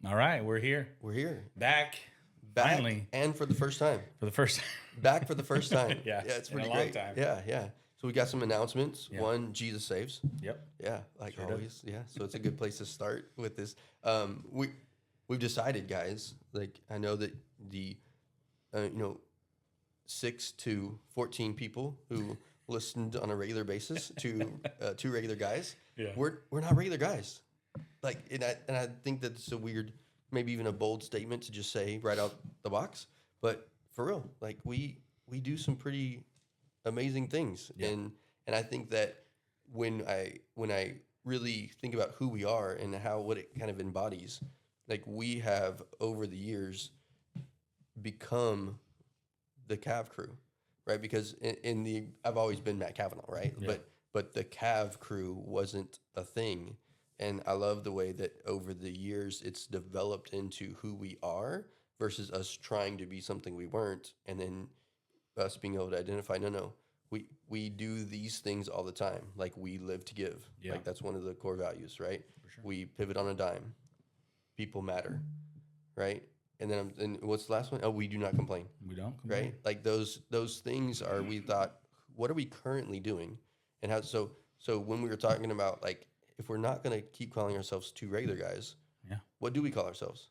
All right, we're here. We're here. Back. Back Finally. and for the first time. For the first time. Back for the first time. Yeah, Yeah, it's in a pretty long great. time. Yeah. So we got some announcements. Yeah. One, Jesus saves. Yep. Yeah, like Sure always. Yeah. So it's a good place to start with this. We've decided, guys, like I know that the 6 to 14 people who listened on a regular basis to two regular guys. Yeah. We're not regular guys. Like and I think that's a weird, maybe even a bold statement to just say right out the box. But for real, like we do some pretty amazing things. Yeah. And I think that when I really think about who we are and what it kind of embodies, like we have over the years become the Cav Crew, right? Because I've always been Matt Kavanaugh, right? Yeah. But the Cav Crew wasn't a thing, and I love the way that over the years it's developed into who we are versus us trying to be something we weren't, and then us being able to identify, no, we do these things all the time. Like we live to give. Yeah. Like that's one of the core values, right? For sure. We pivot on a dime. People matter, right? And then and what's the last one? Oh, we do not complain. We don't complain. Right? Like those things are, we thought, what are we currently doing? And how so when we were talking about, like, if we're not going to keep calling ourselves two regular guys, Yeah. what do we call ourselves?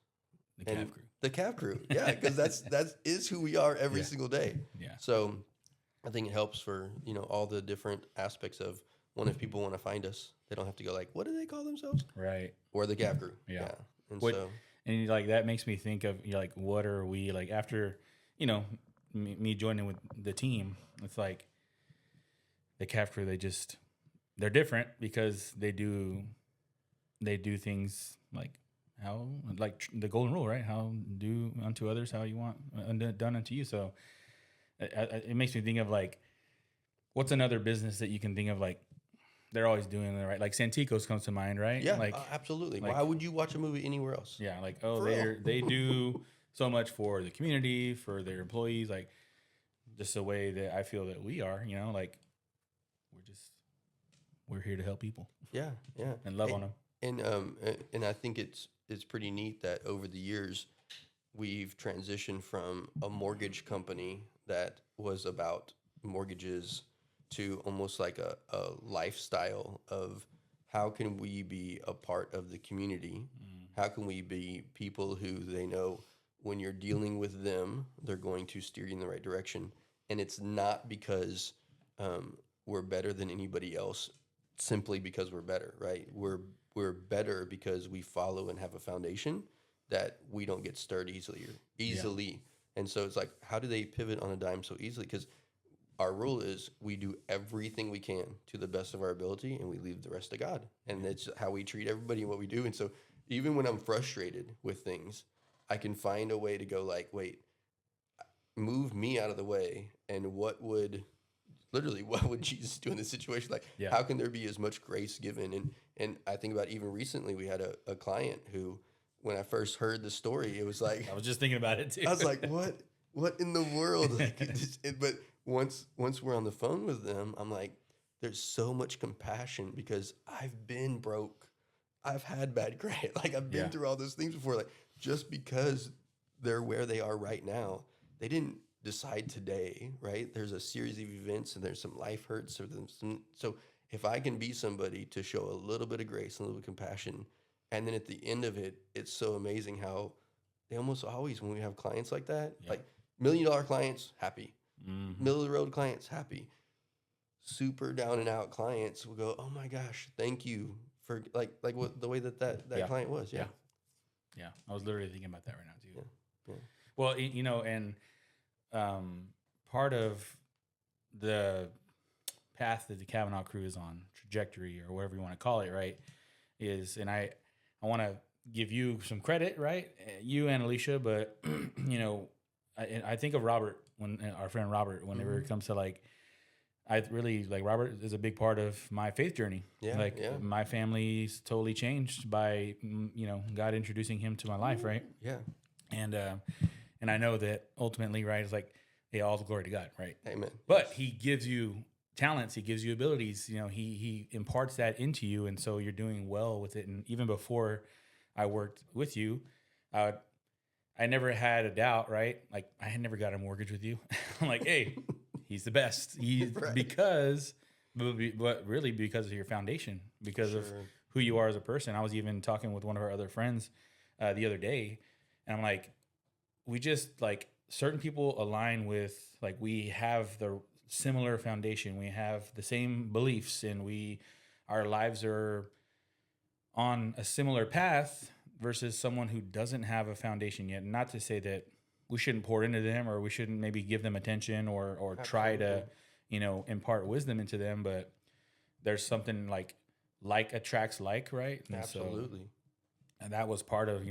The Cav Crew. The Cav Crew. Yeah, because that is who we are every single day. Yeah. So I think it helps for, all the different aspects of, one, if people want to find us, they don't have to go like, what do they call themselves? Right. Or the Cav Crew. Yeah. And What- And like that makes me think of like, what are we like after me joining with the team? It's like the Cav Crew. They're different because they do things like the golden rule, right? How do unto others how you want done unto you. So it makes me think of like, what's another business that you can think of like they're always doing it right? Like Santikos comes to mind, right? yeah, like absolutely. like- Why would you watch a movie anywhere else? yeah, like For real. they do so much for the community, for their employees, like just the way that I feel that we are, like we're here to help people Yeah. and love on them. And I think it's pretty neat that over the years we've transitioned from a mortgage company that was about mortgages to almost like a lifestyle of how can we be a part of the community? How can we be people who they know when you're dealing with them, they're going to steer you in the right direction. And it's not because we're better than anybody else simply because we're better, right? We're better because we follow and have a foundation that we don't get stirred easily. And so it's like, how do they pivot on a dime so easily? Because our rule is we do everything we can to the best of our ability and we leave the rest to God. And that's how we treat everybody and what we do. And so even when I'm frustrated with things, I can find a way to go like, wait, move me out of the way. And what would Jesus do in this situation? Like, Yeah. how can there be as much grace given? And I think about even recently, we had a client who, when I first heard the story, it was like, I was just thinking about it too. I was like, what in the world? Like, but once we're on the phone with them, I'm like, there's so much compassion because I've been broke. I've had bad credit. Like I've been through all those things before. Like just because they're where they are right now, they didn't decide today, right? There's a series of events and there's some life hurts. So if I can be somebody to show a little bit of grace and a little bit of compassion, and then at the end of it, it's so amazing how they almost always, when we have clients like that, like $1 million clients, happy. Middle of the road clients, happy. Super down and out clients will go, oh my gosh, thank you for like what the way that client was. Yeah. I was literally thinking about that right now too. Yeah. Well, and part of the path that the Kavanaugh Crew is on, trajectory or whatever you want to call it, right, is, and I want to give you some credit, right, you and Alicia, but I think of Robert, when our friend Robert, whenever it comes to like, I really like Robert is a big part of my faith journey. Yeah, my family's totally changed by God introducing him to my life, right? Yeah. And I know that ultimately, right, it's like, hey, all the glory to God, right? Amen. But he gives you talents, he gives you abilities, he imparts that into you, and so you're doing well with it. And even before I worked with you, I never had a doubt, right? Like I had never got a mortgage with you. I'm like, hey, he's the best. He's Right. but really because of your foundation, because of Sure. who you are as a person. I was even talking with one of our other friends the other day, and I'm like, we just like certain people align with like we have the similar foundation, we have the same beliefs, and our lives are on a similar path versus someone who doesn't have a foundation yet. Not to say that we shouldn't pour into them or we shouldn't maybe give them attention or try to, Absolutely. impart wisdom into them, but there's something like attracts like, right? And so Absolutely. and that was part of,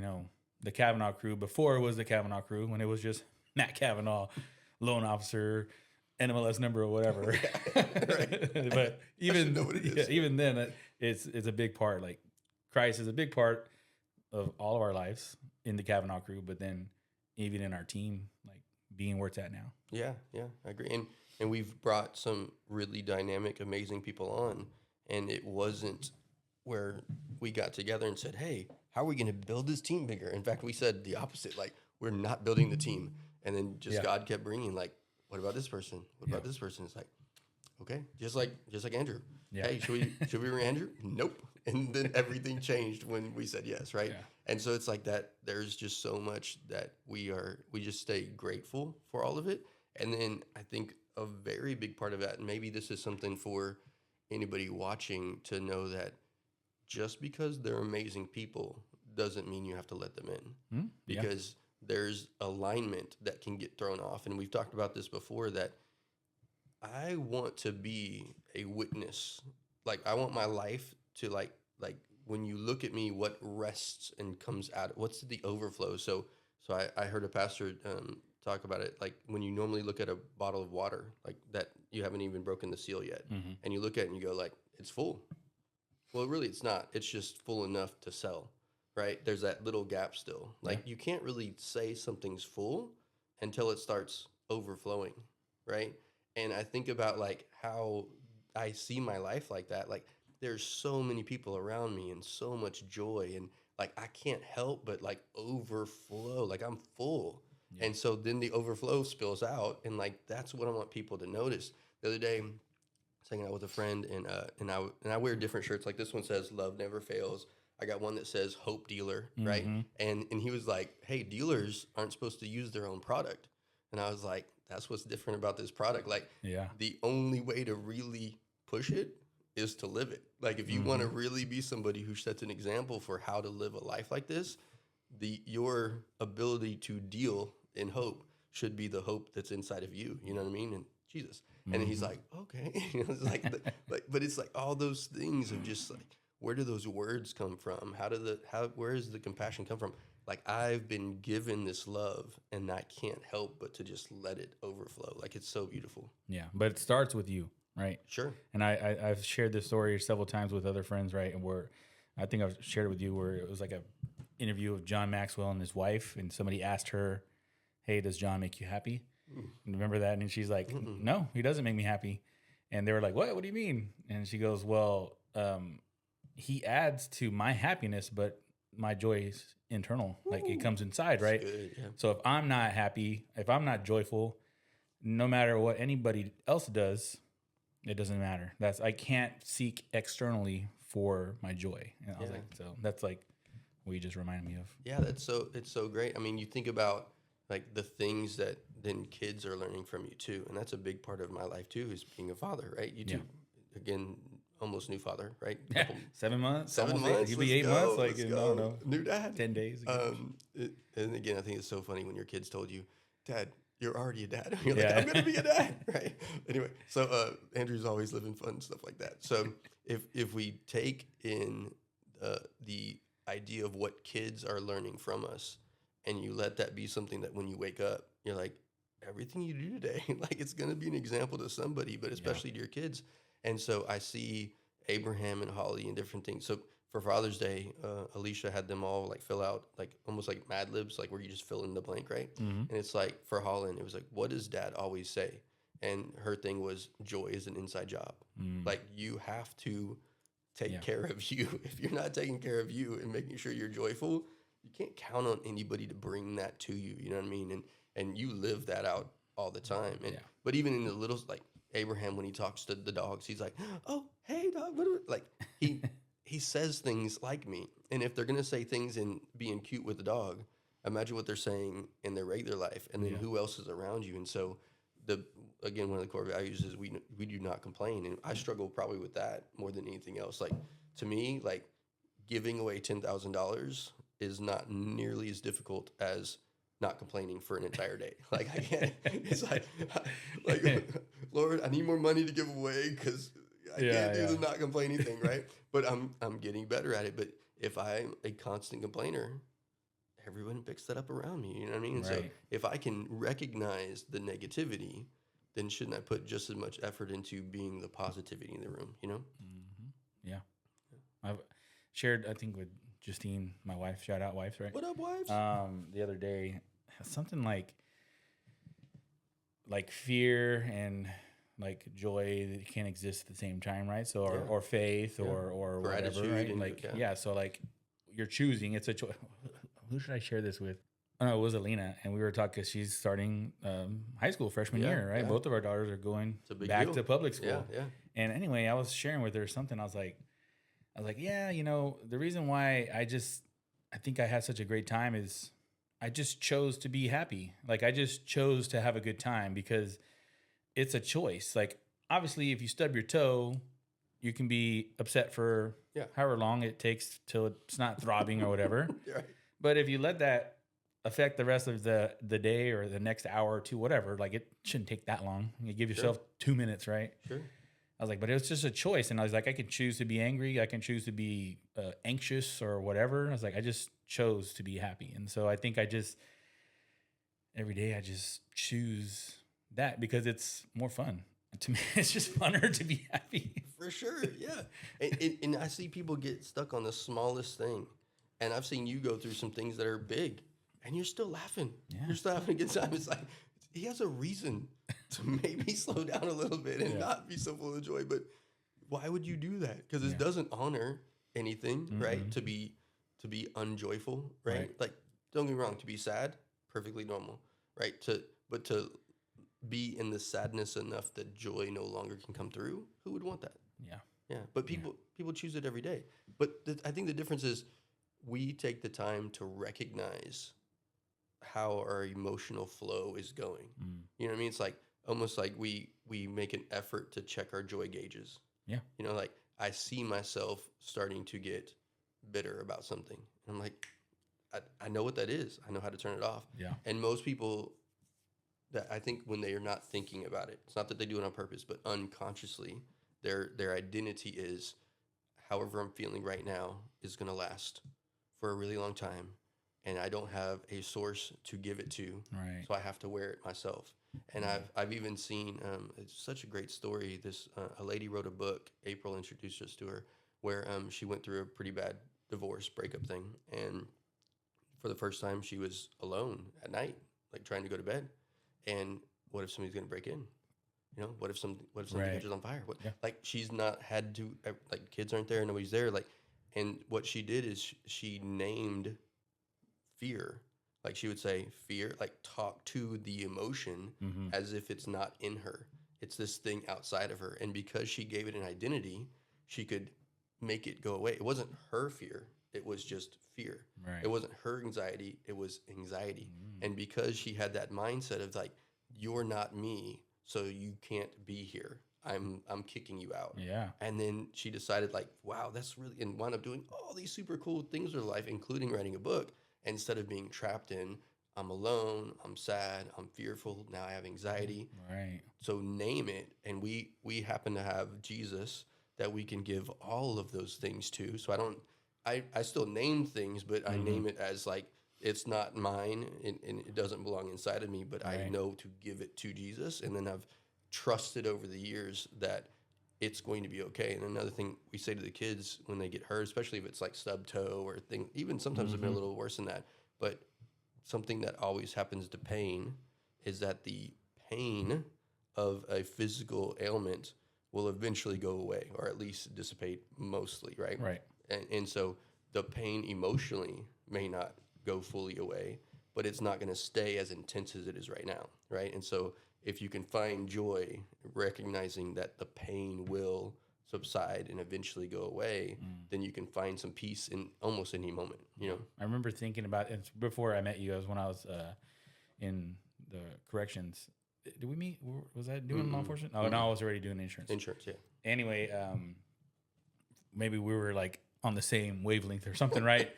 the Kavanaugh crew before it was the Kavanaugh crew, when it was just Matt Kavanaugh, loan officer, NMLS number or whatever. Right. But I should know what it is. even then, it's a big part. Like Christ is a big part of all of our lives in the Kavanaugh crew, but then even in our team, like being where it's at now. Yeah, yeah, I agree. And we've brought some really dynamic, amazing people on, and it wasn't where we got together and said, "Hey, how are we going to build this team bigger?" In fact, we said the opposite, like we're not building the team. And then just Yeah. God kept bringing like, "What about this person? What about Yeah. this person?" It's like, okay, just like Andrew. Yeah. Hey, should we bring Andrew? Nope. And then everything changed when we said yes, right? Yeah. And so it's like that. There's just so much that we just stay grateful for all of it. And then I think a very big part of that, and maybe this is something for anybody watching to know, that just because they're amazing people doesn't mean you have to let them in, Yeah. because there's alignment that can get thrown off. And we've talked about this before, that I want to be a witness. Like I want my life to like when you look at me, what rests and comes out. What's the overflow? So I heard a pastor talk about it. Like when you normally look at a bottle of water, like that you haven't even broken the seal yet, and you look at it and you go like, it's full. Well, really, it's not. It's just full enough to sell, right? There's that little gap still. Like you can't really say something's full until it starts overflowing, right? And I think about like how I see my life like that. Like there's so many people around me and so much joy, and like I can't help but like overflow. Like I'm full. Yeah. And so then the overflow spills out, and like that's what I want people to notice. The other day, I was hanging out with a friend, and I wear different shirts. Like this one says "Love never fails." I got one that says "Hope Dealer," right? And he was like, "Hey, dealers aren't supposed to use their own product," and I was like, "That's what's different about this product. Like, Yeah. the only way to really push it is to live it. Like, if you want to really be somebody who sets an example for how to live a life like this, your ability to deal in hope should be the hope that's inside of you. You know what I mean? And Jesus." And then he's like, "Okay," it's like, but it's like all those things of just like, where do those words come from? Where does the compassion come from? Like I've been given this love, and I can't help but to just let it overflow. Like it's so beautiful. Yeah. But it starts with you, right? Sure. And I've shared this story several times with other friends, right? And where I think I've shared it with you, where it was like a interview of John Maxwell and his wife, and somebody asked her, "Hey, does John make you happy?" And remember that? And she's like, "No, he doesn't make me happy." And they were like, "What? What do you mean?" And she goes, "Well, he adds to my happiness, but my joy is internal. Like it comes inside, right? Good. Yeah. So if I'm not happy, if I'm not joyful, no matter what anybody else does, it doesn't matter. I can't seek externally for my joy." And I was like, so that's like what you just reminded me of. Yeah, it's so great. I mean, you think about like the things that then kids are learning from you too, and that's a big part of my life too, is being a father, right? You too, again, almost new father, right? 7 months, 7 almost months. He'll be let's 8 go, months, like let's in, go. I don't know, New dad. 10 days. And again, I think it's so funny when your kids told you, "Dad, you're already a dad." You're Yeah. like, "I'm gonna be a dad," right? Anyway, so Andrew's always living fun and stuff like that. So if we take in the idea of what kids are learning from us, and you let that be something that when you wake up, you're like, everything you do today, like it's gonna be an example to somebody, but especially to your kids. And so I see Abraham and Holly and different things. So for Father's Day, Alicia had them all like fill out like almost like Mad Libs, like where you just fill in the blank, right? And it's like for Holland, it was like, "What does Dad always say?" And her thing was, "Joy is an inside job." Like you have to take care of you. If you're not taking care of you and making sure you're joyful, you can't count on anybody to bring that to you. You know what I mean? And you live that out all the time. And but even in the little, like Abraham, when he talks to the dogs, he's like, "Oh, hey, dog," like he says things like me. And if they're gonna say things in being cute with the dog, imagine what they're saying in their regular life, and then who else is around you. And so again, one of the core values is we do not complain, and I struggle probably with that more than anything else. Like to me, like giving away $10,000 is not nearly as difficult as not complaining for an entire day. Like I can't. It's like Lord, I need more money to give away because I can't do the not complaining thing, right? But I'm getting better at it. But if I'm a constant complainer, everyone picks that up around me. You know what I mean? And so if I can recognize the negativity, then shouldn't I put just as much effort into being the positivity in the room? You know? Mm-hmm. Yeah. I've shared, I think, with Justine, my wife. Shout out, wives, right? What up, wives? The other day, something like fear and like joy that can't exist at the same time, right? So or faith or whatever, right? Like so like you're choosing. It's a choice. Who should I share this with? Oh, no, it was Alina, and we were talking because she's starting high school freshman year, right? Both of our daughters are going back to public school. Yeah. And anyway, I was sharing with her something. I was like, yeah, you know, the reason why I think I had such a great time is I just chose to be happy. Like I just chose to have a good time because it's a choice. Like obviously, if you stub your toe, you can be upset for however long it takes till it's not throbbing or whatever. Right. But if you let that affect the rest of the day or the next hour or two, whatever, like it shouldn't take that long. You give yourself 2 minutes, right? Sure. I was like, but it was just a choice. And I was like, I can choose to be angry. I can choose to be anxious or whatever. I was like, I just chose to be happy. And so I think every day I just choose that because it's more fun. To me, it's just funner to be happy. For sure, yeah. And I see people get stuck on the smallest thing. And I've seen you go through some things that are big, and you're still laughing. Yeah. You're still having a good time. It's like, he has a reason to maybe slow down a little bit and not be so full of joy. But why would you do that? Because it doesn't honor anything, right? To be unjoyful, right? Like, don't get me wrong, to be sad, perfectly normal, right? But to be in the sadness enough that joy no longer can come through, who would want that? Yeah. But people choose it every day. But I think the difference is we take the time to recognize how our emotional flow is going. You know what I mean? It's like almost like we make an effort to check our joy gauges. Yeah. You know, like I see myself starting to get bitter about something. And I'm like, I know what that is. I know how to turn it off. Yeah. And most people that I think when they are not thinking about it, it's not that they do it on purpose, but unconsciously, their identity is however I'm feeling right now is going to last for a really long time. And I don't have a source to give it to, so I have to wear it myself. And I've even seen it's such a great story. This a lady wrote a book. April introduced us to her, where she went through a pretty bad divorce breakup thing, and for the first time she was alone at night, like trying to go to bed. And what if somebody's going to break in? You know, what if something catches on fire? Like she's not had to, like kids aren't there, nobody's there. Like, and what she did is she named fear. Like she would say fear, like talk to the emotion as if it's not in her. It's this thing outside of her. And because she gave it an identity, she could make it go away. It wasn't her fear. It was just fear. Right. It wasn't her anxiety. It was anxiety. And because she had that mindset of like, you're not me, so you can't be here. I'm kicking you out. Yeah. And then she decided like, wow, that's really, and wound up doing all these super cool things in her life, including writing a book. Instead of being trapped in, I'm alone, I'm sad, I'm fearful, now I have anxiety. Right. So name it. And we happen to have Jesus that we can give all of those things to. So I still name things, but I name it as like, it's not mine and it doesn't belong inside of me, but I know to give it to Jesus. And then I've trusted over the years that it's going to be okay. And another thing we say to the kids when they get hurt, especially if it's like stub toe or thing, even sometimes it's been a little worse than that, but something that always happens to pain is that the pain of a physical ailment will eventually go away or at least dissipate mostly, right? Right. And so the pain emotionally may not go fully away, but it's not going to stay as intense as it is right now, right? And so if you can find joy, recognizing that the pain will subside and eventually go away, then you can find some peace in almost any moment, you know? I remember thinking about it before I met you. As when I was in the corrections. Did we meet? Was I doing law enforcement? Oh, no, I was already doing insurance. Insurance, yeah. Anyway, maybe we were like on the same wavelength or something, right?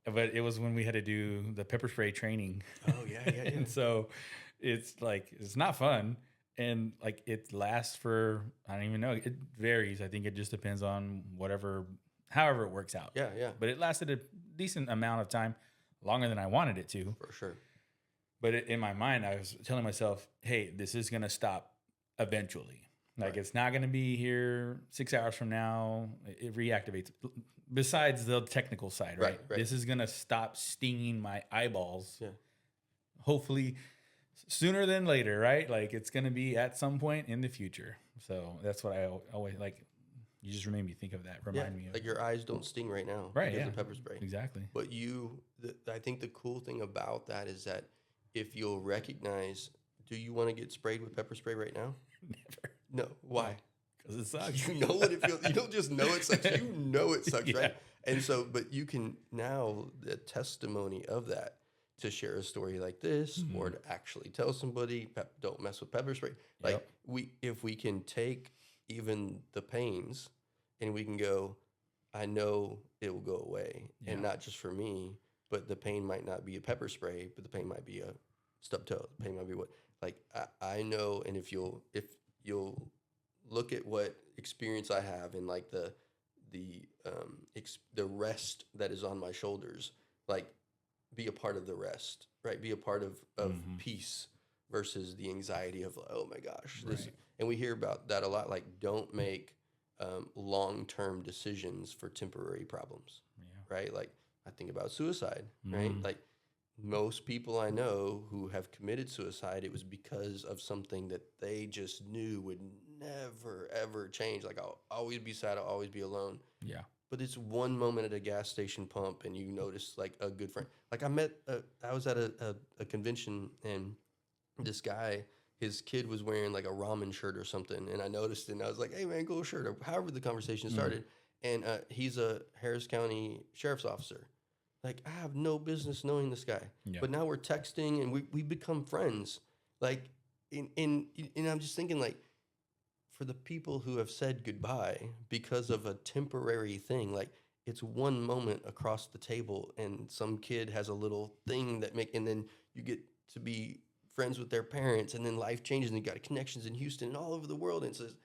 But it was when we had to do the pepper spray training. Oh, yeah. And so it's like, it's not fun. And like it lasts for, I don't even know. It varies. I think it just depends on however it works out. Yeah. But it lasted a decent amount of time, longer than I wanted it to. For sure. But in my mind, I was telling myself, hey, this is going to stop eventually. Like, it's not going to be here 6 hours from now. It reactivates. Besides the technical side, right? This is going to stop stinging my eyeballs. Yeah. Hopefully sooner than later, right? Like, it's going to be at some point in the future. So that's what I always like. You just made me think of that. Remind me of like your eyes don't sting right now. Right. Because of pepper spray. Exactly. But I think the cool thing about that is that if you'll recognize, do you want to get sprayed with pepper spray right now? Never. No. Why? Because it sucks. You know what it feels. You don't just know it sucks. You know it sucks, right? And so, but you can now the testimony of that to share a story like this, or to actually tell somebody, don't mess with pepper spray. Like if we can take even the pains, and we can go, I know it will go away, and not just for me, but the pain might not be a pepper spray, but the pain might be a stubbed toe. The pain might be what, like I know, and if you'll look at what experience I have in like the rest that is on my shoulders, like be a part of the rest, right? Be a part of peace versus the anxiety of, oh my gosh, this. And we hear about that a lot. Like, don't make long-term decisions for temporary problems, right? Like, I think about suicide, right? Like, most people I know who have committed suicide, it was because of something that they just knew would never, ever change. Like, I'll always be sad, I'll always be alone. Yeah. But it's one moment at a gas station pump, and you notice, like, a good friend. Like, I was at a convention, and this guy, his kid was wearing, like, a ramen shirt or something, and I noticed it, and I was like, hey, man, cool shirt. Or however the conversation started. And he's a Harris County sheriff's officer. Like, I have no business knowing this guy. Yeah. But now we're texting, and we become friends. Like, and I'm just thinking, like, for the people who have said goodbye because of a temporary thing, like, it's one moment across the table, and some kid has a little thing and then you get to be friends with their parents, and then life changes, and you got connections in Houston and all over the world. And it says,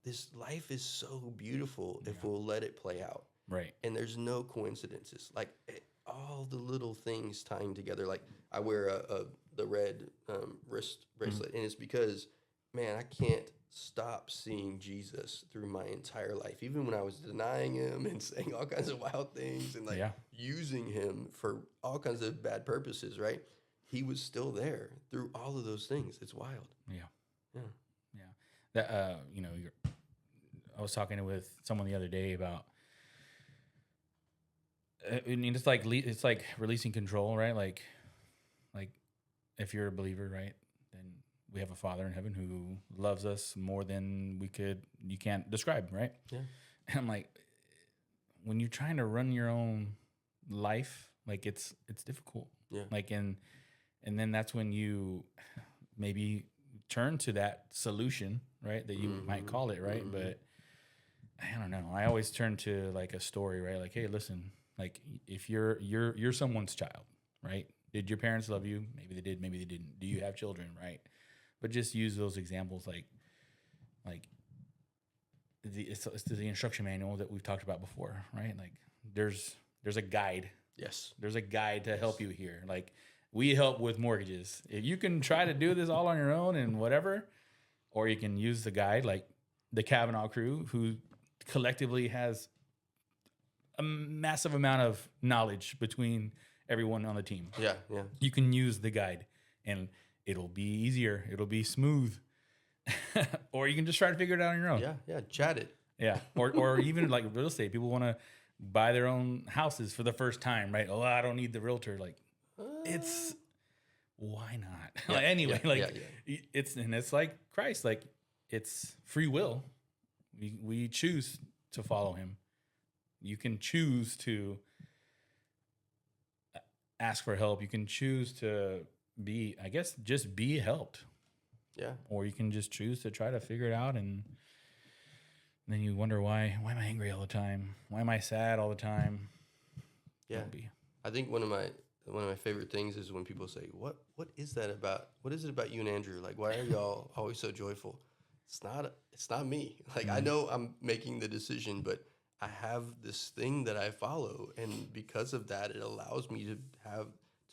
this life is so beautiful if we'll let it play out. Right. And there's no coincidences. Like, all the little things tying together. Like, I wear the red wrist bracelet, and it's because, man, I can't stop seeing Jesus through my entire life. Even when I was denying him and saying all kinds of wild things and using him for all kinds of bad purposes, right? He was still there through all of those things. It's wild. Yeah. That I was talking with someone the other day about. I mean, it's like releasing control, right? Like if you're a believer, right, then we have a Father in heaven who loves us more than you can't describe, right? Yeah. And I'm like, when you're trying to run your own life, like it's difficult. Yeah. Like and then that's when you maybe turn to that solution, right? That you might call it, right? But I don't know. I always turn to like a story, right? Like, hey, listen. Like, if you're someone's child, right? Did your parents love you? Maybe they did, maybe they didn't. Do you have children, right? But just use those examples like it's the instruction manual that we've talked about before, right? Like, there's a guide. Yes. There's a guide to help you here. Like, we help with mortgages. If you can try to do this all on your own and whatever, or you can use the guide like the Cav Crew, who collectively has a massive amount of knowledge between everyone on the team. Yeah. You can use the guide, and it'll be easier. It'll be smooth. Or you can just try to figure it out on your own. Yeah. Chat it. Yeah. Or even like real estate. People want to buy their own houses for the first time, right? Oh, I don't need the realtor. Like, it's why not? Yeah, Like, anyway, yeah, like yeah. it's like Christ, like it's free will. We choose to follow him. You can choose to ask for help. You can choose to be, I guess, just be helped, Yeah. or you can just choose to try to figure it out, and then you wonder why am I angry all the time? Why am I sad all the time? Yeah. Don't be. I think one of my favorite things is when people say, "What is that about? What is it about you and Andrew? Like, why are y'all always so joyful?" It's not me. Like, I know I'm making the decision, but I have this thing that I follow, and because of that, it allows me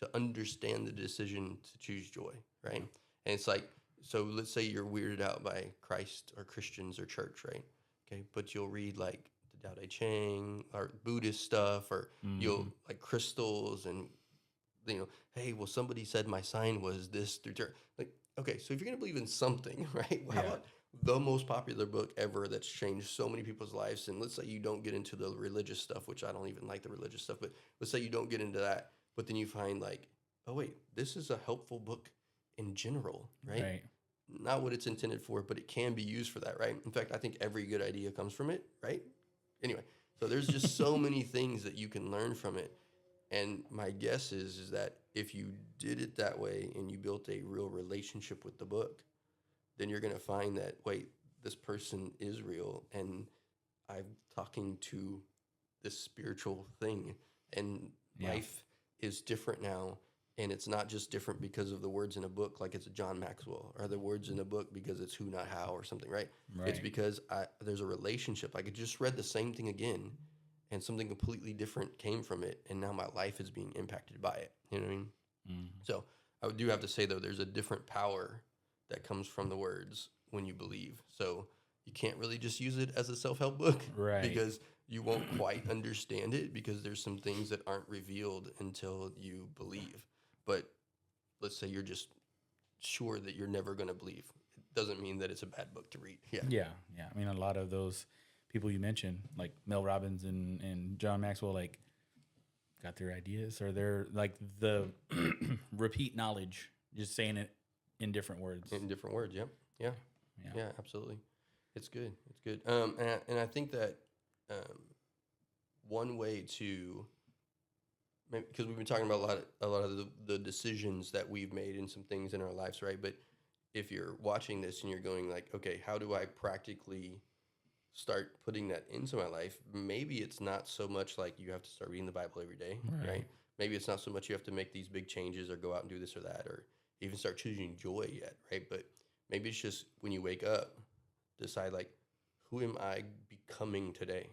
to understand the decision to choose joy, right? And it's like, so let's say you're weirded out by Christ or Christians or church, right? Okay, but you'll read like the Tao Te Ching or Buddhist stuff, or you'll like crystals and hey, well, somebody said my sign was this through like, okay, so if you're gonna believe in something, right? Well, how Yeah. about the most popular book ever that's changed so many people's lives? And let's say you don't get into the religious stuff, which I don't even like the religious stuff, but let's say you don't get into that, but then you find like, oh wait, this is a helpful book in general, right? Right. Not what it's intended for, but it can be used for that, right? In fact, I think every good idea comes from it, right? Anyway, so there's just so many things that you can learn from it. And my guess is that if you did it that way and you built a real relationship with the book, then you're going to find that, wait, this person is real and I'm talking to this spiritual thing, and Yeah. life is different now. And it's not just different because of the words in a book, like it's a John Maxwell, or the words in a book because it's who, not how, or something, right? It's Right. because there's a relationship. I could just read the same thing again, and something completely different came from it, and now my life is being impacted by it. You know what I mean? Mm. So I do have to say, though, there's a different power that comes from the words when you believe. So you can't really just use it as a self-help book, Right. because you won't quite understand it, because there's some things that aren't revealed until you believe. But let's say you're just sure that you're never going to believe. It doesn't mean that it's a bad book to read. Yeah. Yeah. Yeah. I mean, a lot of those people you mentioned, like Mel Robbins and John Maxwell, like got their ideas, or they're like the repeat knowledge, just saying it in different words. In different words. Yep. Yeah. Yeah. Yeah, absolutely. It's good. It's good. And I think that one way to, because we've been talking about a lot of the decisions that we've made and some things in our lives, right? But if you're watching this and you're going like, okay, how do I practically start putting that into my life? Maybe it's not so much like you have to start reading the Bible every day, right? Maybe it's not so much you have to make these big changes or go out and do this or that, or even start choosing joy yet, right? But maybe it's just when you wake up, decide like, who am I becoming today?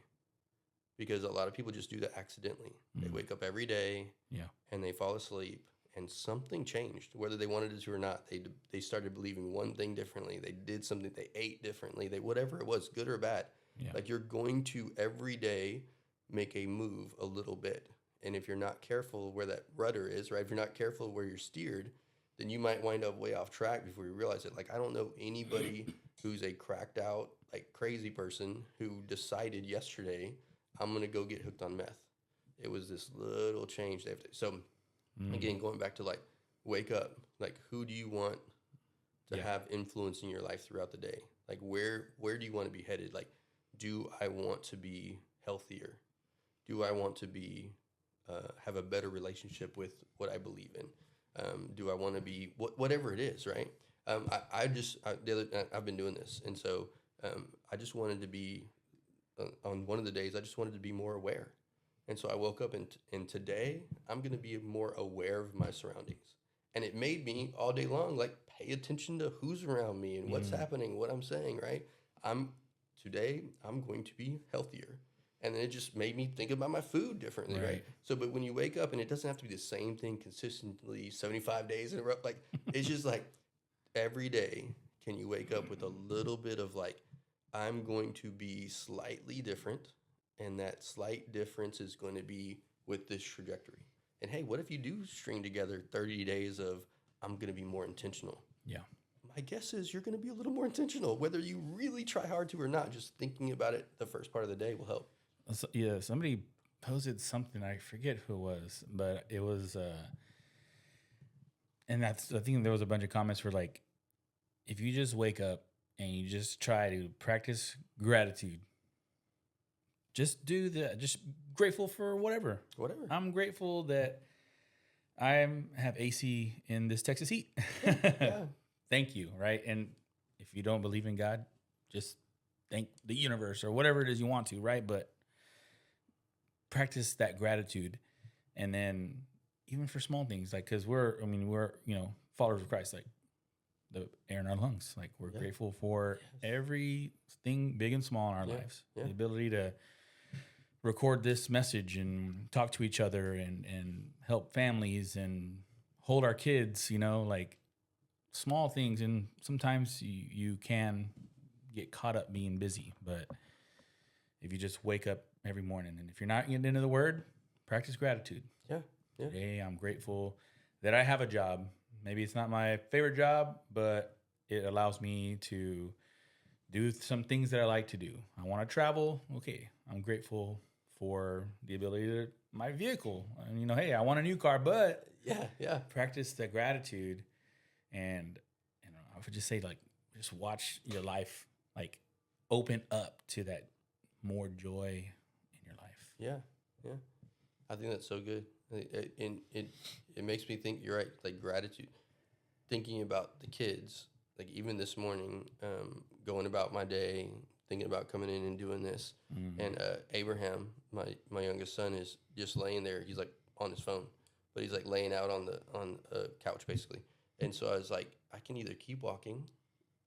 Because a lot of people just do that accidentally. They wake up every day, Yeah. and they fall asleep, and something changed, whether they wanted it to or not. They started believing one thing differently. They did something. They ate differently. They, whatever it was, good or bad. Yeah. Like, you're going to every day make a move a little bit, and if you're not careful where that rudder is, right? If you're not careful where you're steered, then you might wind up way off track before you realize it. Like, I don't know anybody who's a cracked out, like, crazy person who decided yesterday, I'm going to go get hooked on meth. It was this little change they have to. So, again, going back to like, wake up. Like, who do you want to have influence in your life throughout the day? Like, where do you want to be headed? Like, do I want to be healthier? Do I want to be have a better relationship with what I believe in? Do I want to be whatever it is, right? I've been doing this, and so I just wanted to be on one of the days. I just wanted to be more aware, and so I woke up and today I'm going to be more aware of my surroundings, and it made me all day long like pay attention to who's around me and what's happening, what I'm saying. Right? Today I'm going to be healthier. And then it just made me think about my food differently, right? So, but when you wake up, and it doesn't have to be the same thing consistently 75 days in a row, like, it's just like every day, can you wake up with a little bit of like, I'm going to be slightly different, and that slight difference is going to be with this trajectory. And hey, what if you do string together 30 days of, I'm going to be more intentional? Yeah. My guess is you're going to be a little more intentional, whether you really try hard to or not. Just thinking about it the first part of the day will help. So, yeah, somebody posted something. I forget who it was, but it was and that's, I think there was a bunch of comments where like, if you just wake up and you just try to practice gratitude, just do that. Just grateful for whatever. Whatever. I'm grateful that I have AC in this Texas heat. Yeah. Thank you, right? And if you don't believe in God, just thank the universe or whatever it is you want to, right? But practice that gratitude, and then even for small things, like because we're followers of Christ, like the air in our lungs, like we're grateful for everything big and small in our lives. The ability to record this message and talk to each other and help families and hold our kids, like small things. And sometimes you can get caught up being busy, but if you just wake up every morning, and if you're not getting into the word, practice gratitude. Yeah. Today I'm grateful that I have a job. Maybe it's not my favorite job, but it allows me to do some things that I like to do. I want to travel. Okay. I'm grateful for the ability to my vehicle. And, hey, I want a new car, but practice the gratitude. And I would just say, like, just watch your life like open up to that more joy in your life. Yeah. I think that's so good. And it makes me think, you're right, like gratitude. Thinking about the kids, like even this morning, going about my day, thinking about coming in and doing this. Mm-hmm. And Abraham, my youngest son, is just laying there. He's like on his phone, but he's like laying out on a couch basically. And so I was like, I can either keep walking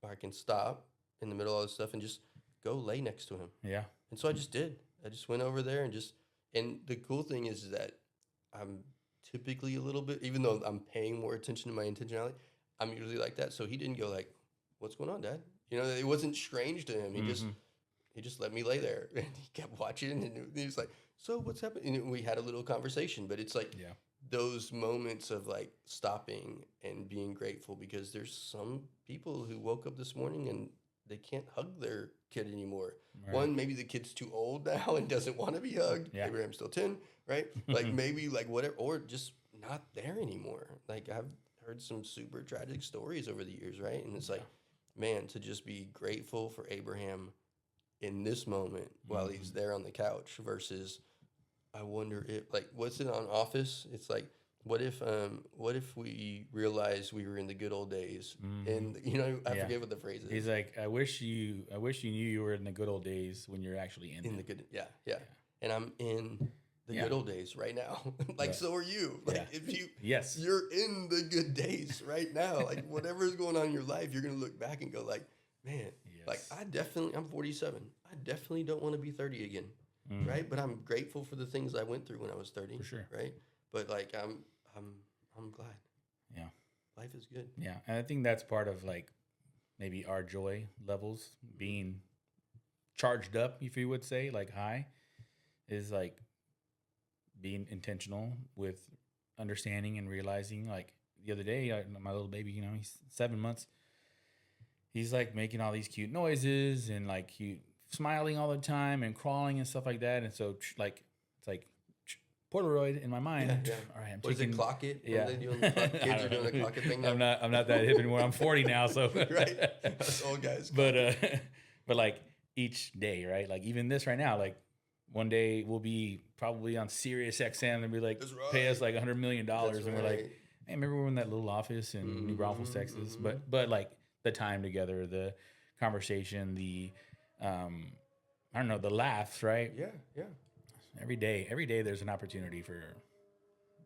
or I can stop in the middle of all this stuff and just go lay next to him. Yeah. And so I just did. I just went over there and the cool thing is that I'm typically a little bit, even though I'm paying more attention to my intentionality, I'm usually like that. So he didn't go like, "What's going on, Dad?" It wasn't strange to him. He just let me lay there, and he kept watching, and he was like, "So what's happening?" And we had a little conversation, but it's like those moments of like stopping and being grateful, because there's some people who woke up this morning and they can't hug their kid anymore. Right. One, maybe the kid's too old now and doesn't want to be hugged. Yeah. Abraham's still 10, right? Like maybe like whatever, or just not there anymore. Like I've heard some super tragic stories over the years, right? And it's like, man, to just be grateful for Abraham in this moment while he's there on the couch versus, I wonder if, like, what's it on Office? It's like, what if we realized we were in the good old days? And I forget what the phrase is. He's like, I wish you knew you were in the good old days when you're actually in the good. Yeah. And I'm in the good old days right now. Like, so are you. Like, if you're in the good days right now. Like, whatever's going on in your life, you're gonna look back and go like, man, like I'm 47. I definitely don't want to be 30 again. Right? But I'm grateful for the things I went through when I was 30. For sure. Right? But like I'm glad. Yeah. Life is good. Yeah. And I think that's part of like maybe our joy levels being charged up, if you would say, like high, is like being intentional with understanding and realizing. Like the other day, my little baby, he's 7 months. He's like making all these cute noises and like cute smiling all the time and crawling and stuff like that. And so like, it's like Polaroid in my mind. Yeah. All right, Is it clock it? Yeah. Are they doing the clock? Kids are doing the clock it thing now? I'm not that hip anymore. I'm 40 now. So right. Us old guys. But like each day, right? Like even this right now, like one day we'll be probably on Sirius XM and be like, pay us like $100 million. And we're like, hey, remember we were in that little office in New Braunfels, Texas? But like the time together, the conversation, the I don't know, the laughs, right? Yeah. Every day there's an opportunity for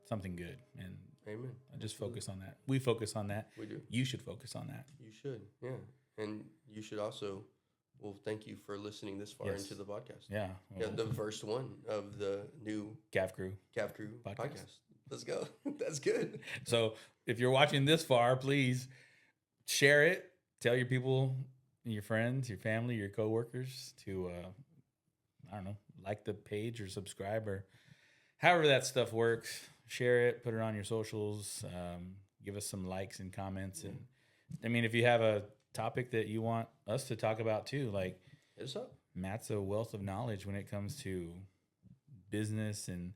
something good. And amen. I just focus on that. We focus on that. We do. You should focus on that. You should, yeah. And you should also, well, thank you for listening this far into the podcast. Yeah. Well, the first one of the new Cav Crew podcast. Let's go. That's good. So if you're watching this far, please share it. Tell your people, your friends, your family, your coworkers to, I don't know, like the page or subscribe or however that stuff works. Share it, put it on your socials, give us some likes and comments. And I mean, if you have a topic that you want us to talk about too, like hit us up. Matt's a wealth of knowledge when it comes to business and,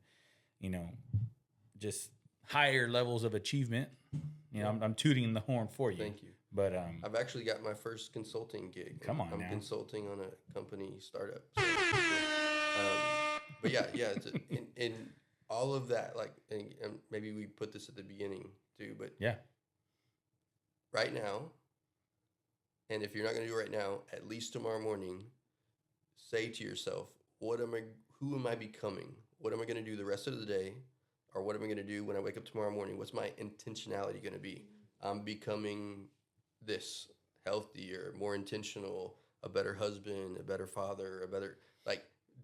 just higher levels of achievement. You know, I'm tooting the horn for you. Thank you. But I've actually got my first consulting gig. Come on I'm now. consulting on a company startup. So, but yeah, it's in all of that, like, and maybe we put this at the beginning too, but yeah, right now, and if you're not going to do it right now, at least tomorrow morning, say to yourself, who am I becoming? What am I going to do the rest of the day? Or what am I going to do when I wake up tomorrow morning? What's my intentionality going to be? I'm becoming this, healthier, more intentional, a better husband, a better father,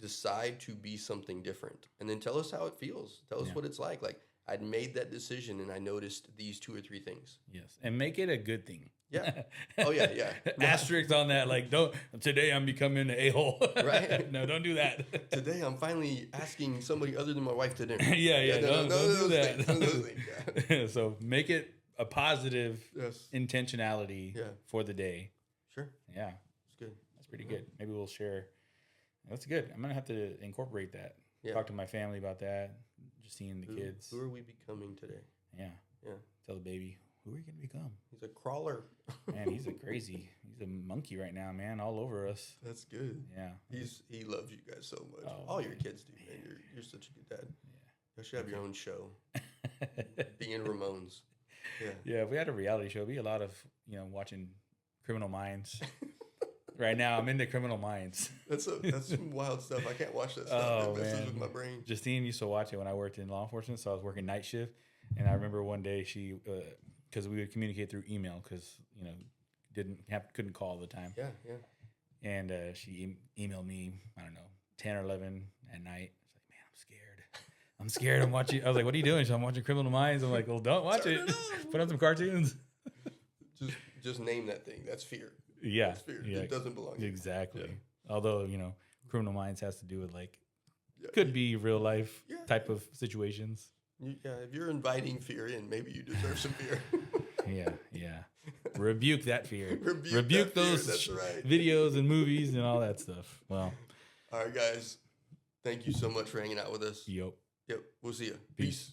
decide to be something different. And then tell us how it feels. Tell us what it's like. Like, I'd made that decision and I noticed these 2 or 3 things. Yes. And make it a good thing. Yeah. Oh, yeah. Asterisk on that. Like, today I'm becoming an a-hole. Right. No, don't do that. Today I'm finally asking somebody other than my wife to dinner. Yeah. Don't do that. None of those things, yeah. So make it a positive Yes. intentionality for the day. Sure. Yeah. It's good. That's pretty good. Maybe we'll share. That's good. I'm going to have to incorporate that. Yeah. Talk to my family about that. Just seeing the kids. Who are we becoming today? Yeah. Tell the baby, who are you going to become? He's a crawler. Man, he's a monkey right now, man, all over us. That's good. Yeah. He loves you guys so much. Oh, all your kids do, man. You're such a good dad. You should have your own show. Being Ramones. Yeah. Yeah, if we had a reality show, it'd be a lot of, watching Criminal Minds. Right now, I'm into Criminal Minds. That's some wild stuff. I can't watch that stuff. Oh, That messes man. with my brain. Justine used to watch it when I worked in law enforcement, so I was working night shift. And I remember one day she, because we would communicate through email because, couldn't call all the time. Yeah. And she emailed me, I don't know, 10 or 11 at night. She's like, man, I'm scared. I'm watching. I was like, what are you doing? She's like, I'm watching Criminal Minds. I'm like, well, don't watch it. Put on some cartoons. Just name that thing. That's fear. Yeah. That's fear. Yeah. It doesn't belong here. Exactly. Yeah. Although, Criminal Minds has to do with could be real life type of situations. If you're inviting fear in, maybe you deserve some fear. Yeah. Rebuke that fear. Rebuke that those fear. That's right. videos and movies and all that stuff. Well. All right, guys. Thank you so much for hanging out with us. Yep. We'll see you. Peace.